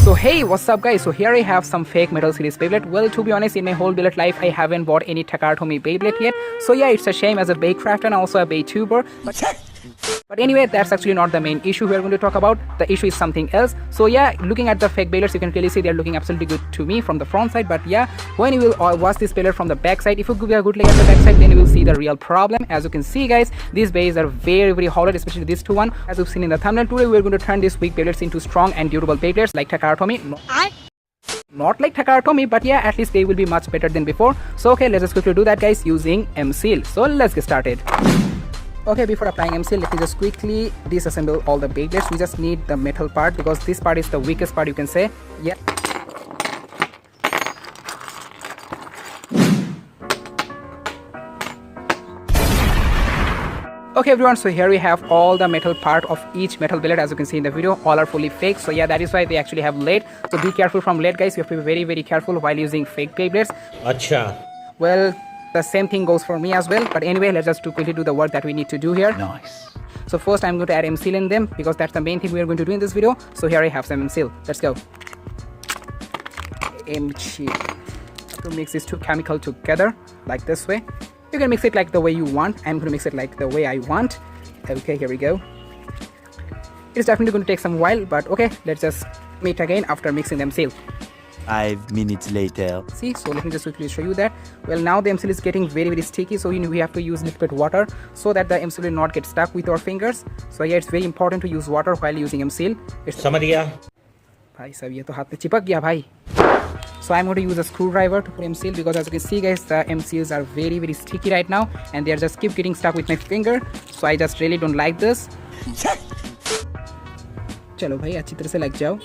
So hey, what's up guys? So here I have some fake metal series Beyblade. Well, to be honest, in my whole Beyblade life, I haven't bought any Takatomi Beyblade yet. So yeah, it's a shame as a BeyCrafter and also a BeyTuber. But anyway, that's actually not the main issue we're going to talk about. The issue is something else. So yeah, looking at the fake Beyblades, you can clearly see they're looking absolutely good to me from the front side. But yeah, when you will watch this Beyblade from the back side, if you give a good look at the back side, then you will see the real problem. As you can see guys, these Beys are very hollow, especially this two one. As you've seen in the thumbnail, today we're going to turn these weak Beyblades into strong and durable Beyblades like Takatomi. Not like Takatomi, but yeah, at least they will be much better than before. So okay, let's just quickly do that guys using M-Seal. So let's get started. Okay, before applying M-Seal, let me just quickly disassemble all the Beyblades. We just need the metal part because this part is the weakest part, you can say. Yeah. Okay everyone, so here we have all the metal part of each metal Beyblade. As you can see in the video, all are fully fake. So yeah, that is why they actually have lead. So be careful from lead guys. You have to be very careful while using fake Beyblades. Acha. Well, the same thing goes for me as well. But anyway, let's just quickly do the work that we need to do here. Nice. So first I'm going to add M-Seal in them because that's the main thing we are going to do in this video. So here I have some M-Seal. Let's go. M-Seal. Have to mix these two chemicals together like this way. You can mix it like the way you want. I'm going to mix it like the way I want. Okay, here we go. It's definitely going to take some while, but okay, let's just meet again after mixing the M-Seal. 5 minutes later. See, so let me just quickly show you that. Well, now the M-Seal is getting very sticky, so we have to use a little bit water so that the M-Seal will not get stuck with our fingers. So yeah, it's very important to use water while using M-Seal. समझ गया भाई साहब ये तो हाथ में चिपक गया भाई. So I'm going to use a screwdriver to put M-Seal because as you can see guys, the M-Seals are very sticky right now and they are just keep getting stuck with my finger. So I just really don't like this. चलो भाई अच्छी तरह से लग जाओ.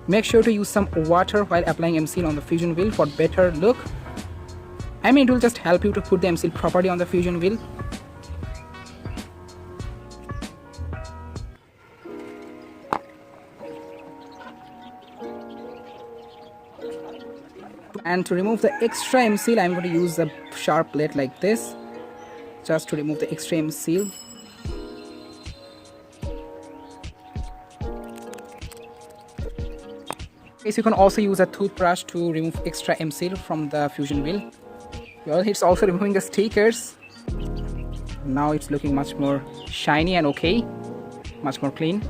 Make sure to use some water while applying M-Seal on the fusion wheel for better look. I mean, it will just help you to put the M-Seal properly on the fusion wheel. And to remove the extra M-Seal, I'm going to use a sharp blade like this, just to remove the extra M-Seal. Yes, you can also use a toothbrush to remove extra M-Seal from the fusion wheel. Well, it's also removing the stickers. Now it's looking much more shiny and okay, much more clean.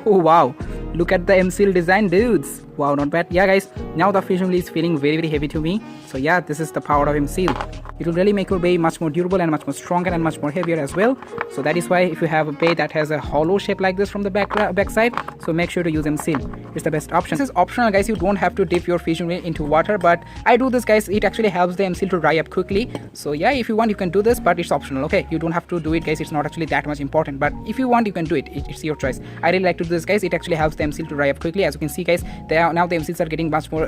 Oh wow, look at the M-Seal design dudes. Wow, not bad. Yeah guys, now the fusion wheel is feeling very heavy to me. So yeah, this is the power of M-Seal. It will really make your Bey much more durable and much more stronger and much more heavier as well. So that is why if you have a Bey that has a hollow shape like this from the back side, so make sure to use M-Seal. It's the best option. This is optional guys, you don't have to dip your fusion wheel into water, but I do this guys. It actually helps the M-Seal to dry up quickly. So yeah, if you want you can do this, but it's optional. Okay, you don't have to do it guys. It's not actually that much important, but if you want you can do it. It's your choice. I really like to do this guys. It actually helps the M-Seal to dry up quickly. As you can see guys, now the M-Seals are getting much more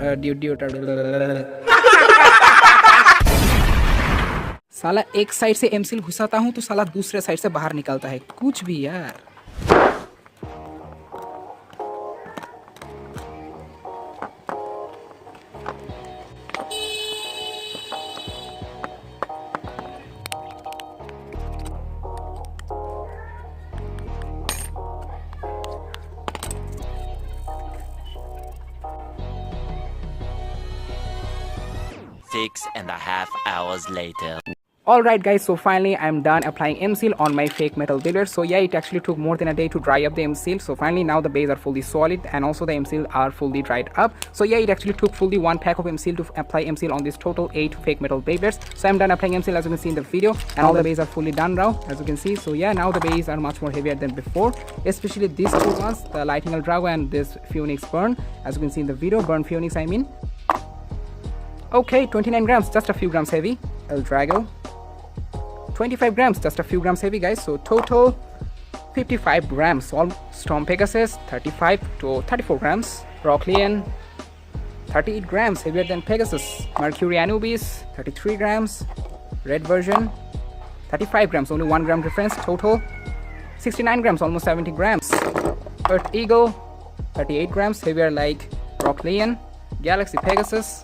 साला एक side से M-Seal घुसाता हूँ तो साला दूसरे side से बाहर निकलता है. कुछ भी यार. Six and a half hours later. Alright guys, so finally I'm done applying M-Seal on my fake metal Beyblade. So yeah, it actually took more than a day to dry up the M-Seal. So finally now the Beys are fully solid and also the M-Seal are fully dried up. So yeah, it actually took fully 1 pack of M-Seal to apply M-Seal on this total 8 fake metal Beyblades. So I'm done applying M-Seal as you can see in the video and all the Beys are fully done now as you can see. So yeah, now the Beys are much more heavier than before, especially these two ones, the Lightning El Drago and this Phoenix Burn, as you can see in the video, Burn Phoenix I mean. Okay, 29 grams, just a few grams heavy. El Drago, 25 grams, just a few grams heavy guys. So total 55 grams. Storm Pegasus 35 to 34 grams. Rocklean 38 grams, heavier than Pegasus. Mercury Anubis 33 grams. Red version 35 grams, only 1 gram difference. Total 69 grams, almost 70 grams. Earth Eagle, 38 grams, heavier like Rock Leon. Galaxy Pegasus,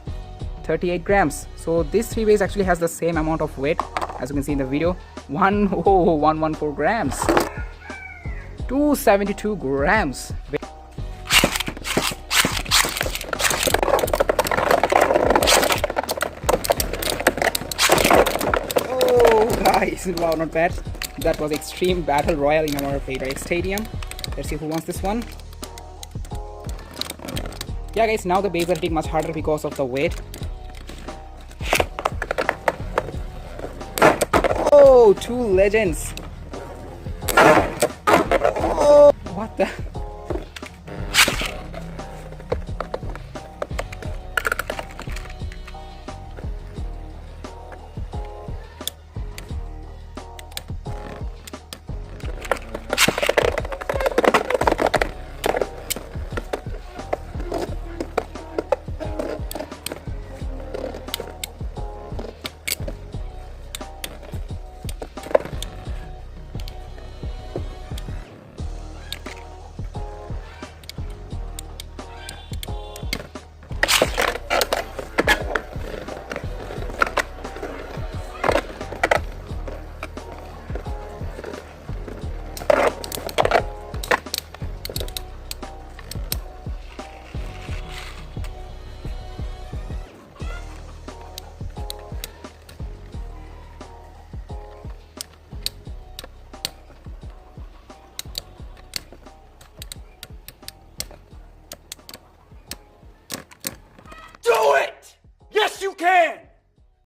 38 grams. So this 3 Beys actually has the same amount of weight as you can see in the video. 114 grams. 272 grams. Guys, wow, not bad. That was Extreme Battle Royale in our favorite stadium. Let's see who wants this one. Yeah guys, now the Beys are hitting much harder because of the weight. Oh, 2 legends. Oh, what the...